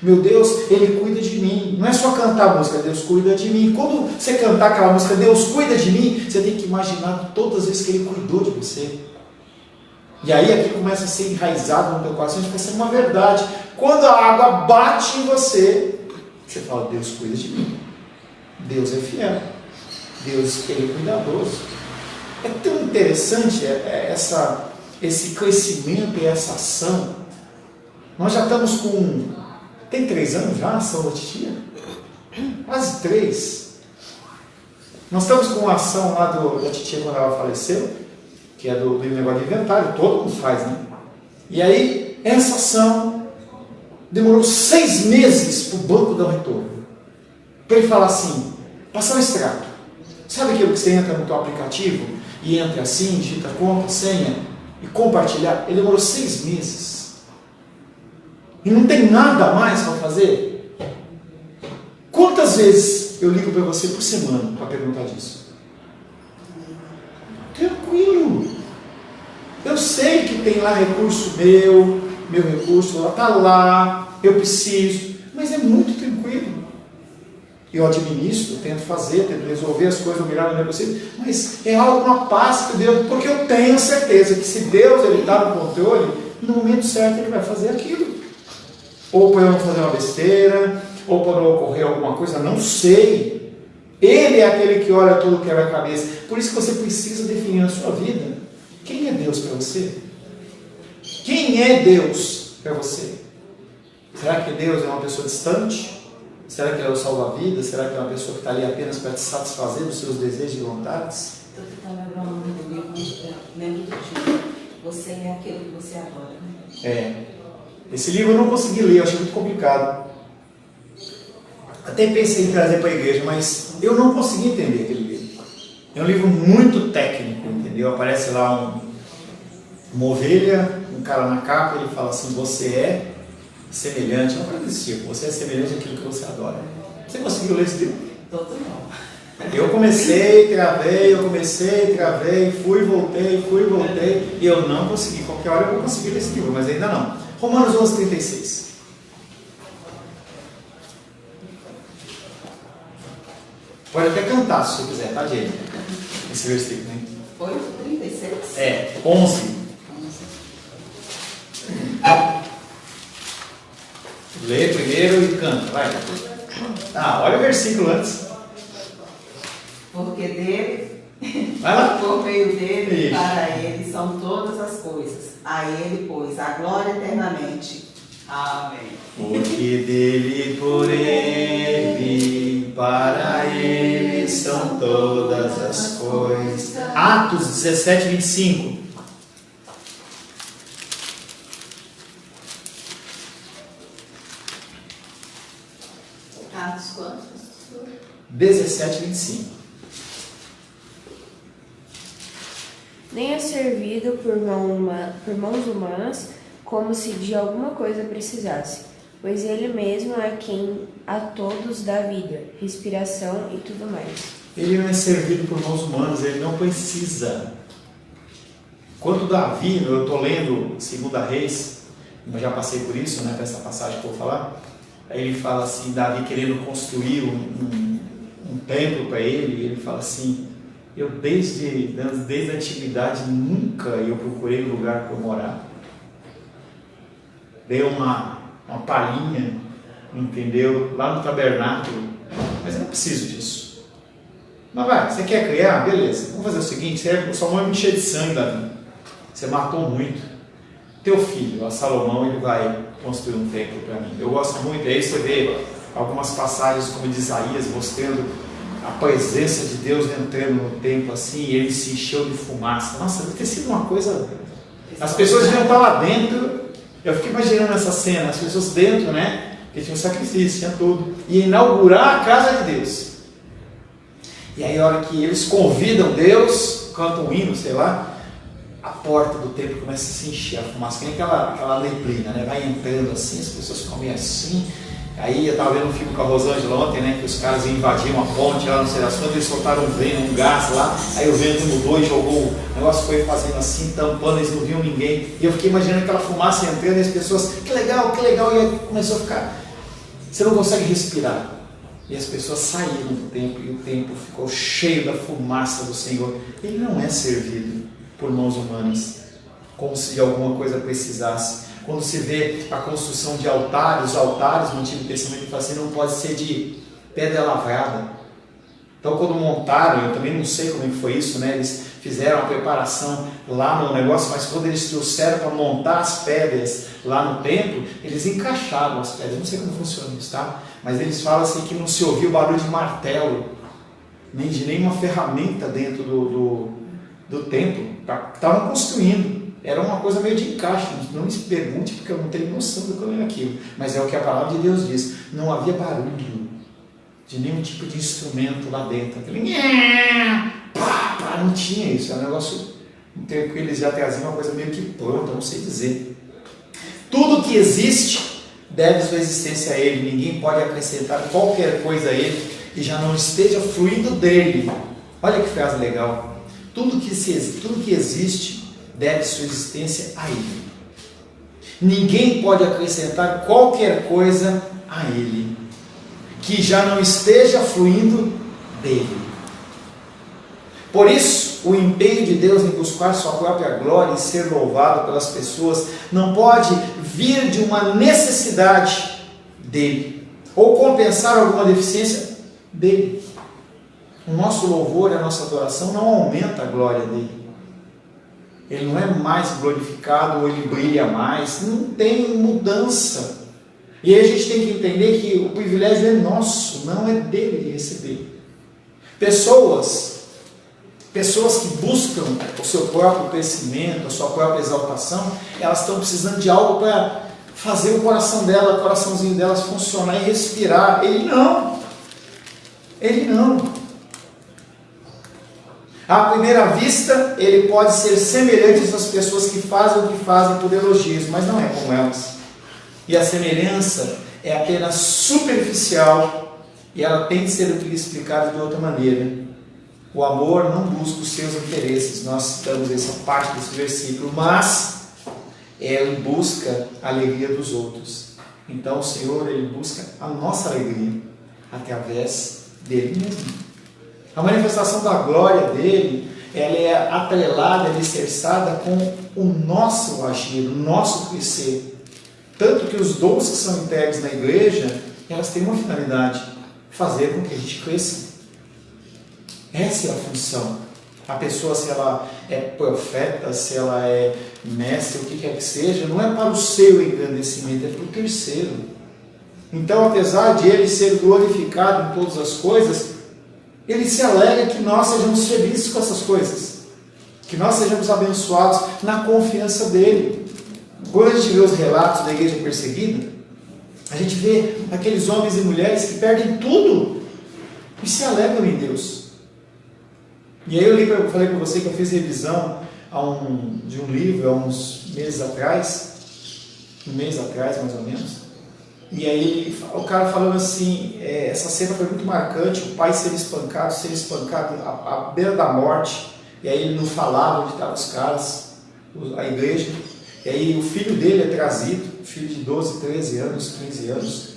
Meu Deus, Ele cuida de mim. Não é só cantar a música, Deus cuida de mim. Quando você cantar aquela música, Deus cuida de mim, você tem que imaginar todas as vezes que Ele cuidou de você. E aí aquilo começa a ser enraizado no teu coração, fica sendo uma verdade. Quando a água bate em você, você fala, Deus cuida de mim. Deus é fiel. Deus, Ele é cuidadoso. É tão interessante esse crescimento e essa ação. Nós já estamos com... Tem 3 anos já a ação da titia? Quase 3. Nós estamos com uma ação lá da titia quando ela faleceu, que é do negócio de inventário, todo mundo faz, né? E aí, essa ação demorou 6 meses para o banco dar um retorno. Para ele falar assim, passar um extrato. Sabe aquilo que você entra no teu aplicativo e entra assim, digita conta, senha e compartilhar? Ele demorou 6 meses. E não tem nada mais para fazer? Quantas vezes eu ligo para você por semana para perguntar disso? Tranquilo. Eu sei que tem lá recurso meu recurso está lá, eu preciso, mas é muito tranquilo. Eu administro, eu tento fazer, tento resolver as coisas o melhor possível, mas é algo, uma paz que Deus, porque eu tenho certeza que se Deus está no controle, no momento certo Ele vai fazer aquilo. Ou para eu não fazer uma besteira, ou para não ocorrer alguma coisa, não sei. Ele é aquele que olha todo o quebra-cabeça. Por isso que você precisa definir na sua vida quem é Deus para você. Quem é Deus para você? Será que Deus é uma pessoa distante? Será que Ele é o salva-vidas? Será que é uma pessoa que está ali apenas para te satisfazer dos seus desejos e vontades? Estou tentando lembrar o nome do livro, lembro do título. Você é aquele que você adora. É. Esse livro eu não consegui ler, eu achei muito complicado. Até pensei em trazer para a igreja, mas eu não consegui entender aquele livro. É um livro muito técnico, entendeu? Aparece lá uma ovelha, um cara na capa, ele fala assim, você é semelhante, uma coisa desse tipo, você é semelhante àquilo que você adora. Você conseguiu ler esse livro? Todo não. Eu comecei, travei, fui, voltei, e eu não consegui. Qualquer hora eu vou conseguir ler esse livro, mas ainda não. Romanos 11:36. Pode até cantar se você quiser, tá, gente? Esse versículo, né? 8:36? É, 11. Lê primeiro e canta, vai. Ah, olha o versículo antes. Porque dele, Vai lá. por meio dele, Isso. para ele são todas as coisas. A ele, pois, a glória eternamente. Amém. Porque dele, por ele, para ele são todas as coisas. Atos 17:25. Atos quantos? 17:25. Nem é servido por mãos humanas, como se de alguma coisa precisasse, pois Ele mesmo é quem a todos dá vida, respiração e tudo mais. Ele não é servido por mãos humanas, ele não precisa. Quando Davi, eu estou lendo 2 Reis, eu já passei por isso, né, para essa passagem que eu vou falar. Aí ele fala assim, Davi querendo construir um templo para ele, e ele fala assim, eu desde a antiguidade nunca eu procurei um lugar para morar. Dei uma palhinha, entendeu? Lá no tabernáculo, mas eu não preciso disso. Mas vai, você quer criar? Beleza, vamos fazer o seguinte, sua mão é muito cheia de sangue, Davi. Você matou muito. Teu filho, a Salomão, ele vai construir um templo para mim. Eu gosto muito, aí você vê algumas passagens como de Isaías, mostrando a presença de Deus entrando no templo assim, e ele se encheu de fumaça. Nossa, deve ter sido uma coisa... As pessoas deviam estar lá dentro, eu fico imaginando essa cena, as pessoas dentro, né? Porque tinha um sacrifício, tinha tudo. E inaugurar a casa de Deus. E aí a hora que eles convidam Deus, cantam um hino, sei lá, a porta do templo começa a se encher, a fumaça, que nem aquela neblina, né? Vai entrando assim, as pessoas ficam meio assim. Aí eu estava vendo um filme com a Rosângela ontem, né? Que os caras invadiam a ponte lá, não sei das quantas, eles soltaram um gás lá, aí o vento mudou e jogou, o negócio foi fazendo assim, tampando, eles não viam ninguém. E eu fiquei imaginando aquela fumaça entrando e as pessoas, que legal, e aí começou a ficar, você não consegue respirar. E as pessoas saíram do templo e o templo ficou cheio da fumaça do Senhor. Ele não é servido por mãos humanas, como se de alguma coisa precisasse. Quando se vê a construção de altares, os altares no Antigo Testamento assim, não pode ser de pedra lavrada. Então quando montaram, eu também não sei como é que foi isso, né? Eles fizeram a preparação lá no negócio, mas quando eles trouxeram para montar as pedras lá no templo, eles encaixaram as pedras. Não sei como funciona isso, tá? Mas eles falam assim que não se ouvia o barulho de martelo, nem de nenhuma ferramenta dentro do templo. Estavam construindo. Era uma coisa meio de encaixe. Não me pergunte, porque eu não tenho noção do que é aquilo. Mas é o que a palavra de Deus diz. Não havia barulho de nenhum tipo de instrumento lá dentro. Não tinha isso. É um negócio tranquilo. Eles já traziam uma coisa meio que pronta, não sei dizer. Tudo que existe deve sua existência a Ele. Ninguém pode acrescentar qualquer coisa a Ele que já não esteja fluindo dele. Olha que frase legal. Tudo que existe deve sua existência a Ele. Ninguém pode acrescentar qualquer coisa a Ele que já não esteja fluindo dele. Por isso, o empenho de Deus em buscar sua própria glória e ser louvado pelas pessoas não pode vir de uma necessidade dele ou compensar alguma deficiência dele. O nosso louvor e a nossa adoração não aumenta a glória dele. Ele não é mais glorificado ou ele brilha mais. Não tem mudança. E aí a gente tem que entender que o privilégio é nosso, não é dele de receber. Pessoas que buscam o seu próprio crescimento, a sua própria exaltação, elas estão precisando de algo para fazer o coração dela, o coraçãozinho delas funcionar e respirar. Ele não. À primeira vista, ele pode ser semelhante às pessoas que fazem o que fazem por elogios, mas não é como elas. E a semelhança é apenas superficial e ela tem que ser explicada de outra maneira. O amor não busca os seus interesses, nós citamos essa parte desse versículo, mas ele busca a alegria dos outros. Então o Senhor, ele busca a nossa alegria através dele mesmo. A manifestação da glória dele, ela é atrelada, alicerçada com o nosso agir, o nosso crescer. Tanto que os dons que são entregues na igreja, elas têm uma finalidade, fazer com que a gente cresça. Essa é a função. A pessoa, se ela é profeta, se ela é mestre, o que quer que seja, não é para o seu engrandecimento, é para o terceiro. Então, apesar de ele ser glorificado em todas as coisas, ele se alegra que nós sejamos felizes com essas coisas, que nós sejamos abençoados na confiança dele. Quando a gente vê os relatos da igreja perseguida, a gente vê aqueles homens e mulheres que perdem tudo e se alegram em Deus. E aí eu falei para você que eu fiz revisão de um livro há uns meses atrás, um mês atrás mais ou menos, e aí o cara falando assim, essa cena foi muito marcante, o pai ser espancado à beira da morte, e aí ele não falava onde estavam os caras, a igreja. E aí o filho dele é trazido, filho de 12, 13 anos, 15 anos,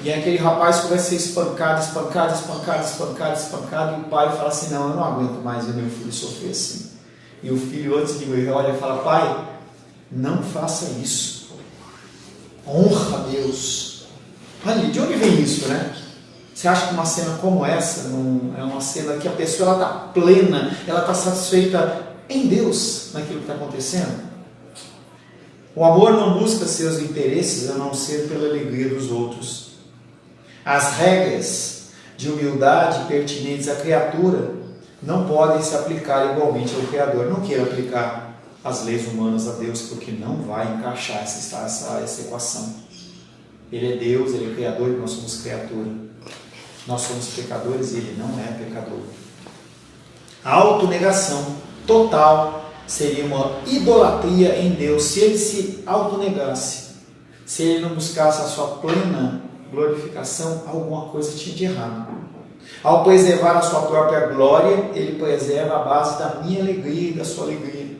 E aquele rapaz começa a ser espancado, espancado, espancado, espancado, espancado, e o pai fala assim, não, eu não aguento mais ver meu filho sofrer assim. E o filho, antes de morrer, olha e fala, pai, não faça isso. Honra a Deus. Olha, de onde vem isso, né? Você acha que uma cena como essa não é uma cena que a pessoa está plena, ela está satisfeita em Deus, naquilo que está acontecendo? O amor não busca seus interesses a não ser pela alegria dos outros. As regras de humildade pertinentes à criatura não podem se aplicar igualmente ao Criador. Não queira aplicar as leis humanas a Deus, porque não vai encaixar essa equação. Ele é Deus, Ele é Criador e nós somos criatura. Nós somos pecadores e Ele não é pecador. A autonegação total seria uma idolatria em Deus se Ele se autonegasse. Se Ele não buscasse a sua plena glorificação, alguma coisa tinha de errado. Ao preservar a sua própria glória, Ele preserva a base da minha alegria e da sua alegria.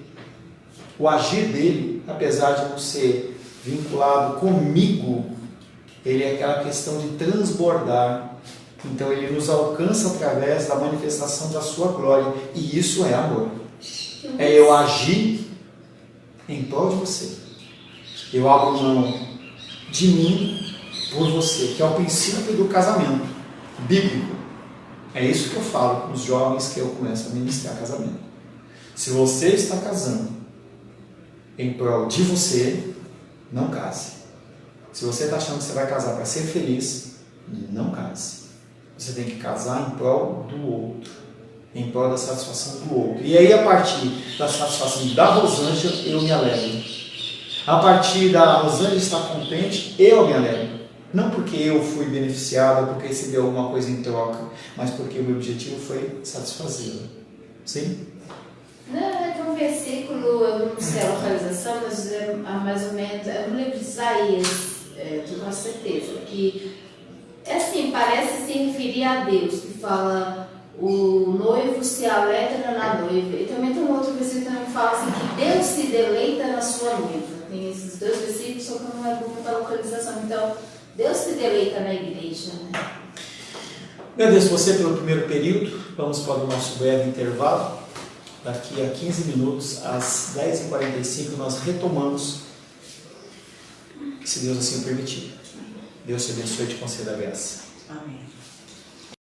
O agir dele, apesar de não ser vinculado comigo, ele é aquela questão de transbordar. Então ele nos alcança através da manifestação da sua glória, e isso é amor. É eu agir em prol de você. Eu abro mão de mim por você, que é o princípio do casamento bíblico. É isso que eu falo com os jovens que eu começo a ministrar casamento. Se você está casando em prol de você, não case. Se você está achando que você vai casar para ser feliz, não case. Você tem que casar em prol do outro, em prol da satisfação do outro. E aí, a partir da satisfação da Rosângela, eu me alegro. A partir da Rosângela estar contente, eu me alegro. Não porque eu fui beneficiado, porque recebi alguma coisa em troca, mas porque o meu objetivo foi satisfazê-la. Sim? Não, é um versículo, eu não sei a localização, mas é mais ou menos, eu não lembro de Isaías, com certeza, que assim, parece se referir a Deus, que fala o noivo se alegra na noiva. E também tem um outro versículo que fala assim, que Deus se deleita na sua noiva. Tem esses dois versículos, só que eu não lembro muito a localização. Então, Deus se deleita na igreja, né? Agradeço você pelo primeiro período. Vamos para o nosso breve intervalo. Daqui a 15 minutos, às 10h45, nós retomamos, se Deus assim o permitir. Deus te abençoe e te conceda a graça. Amém.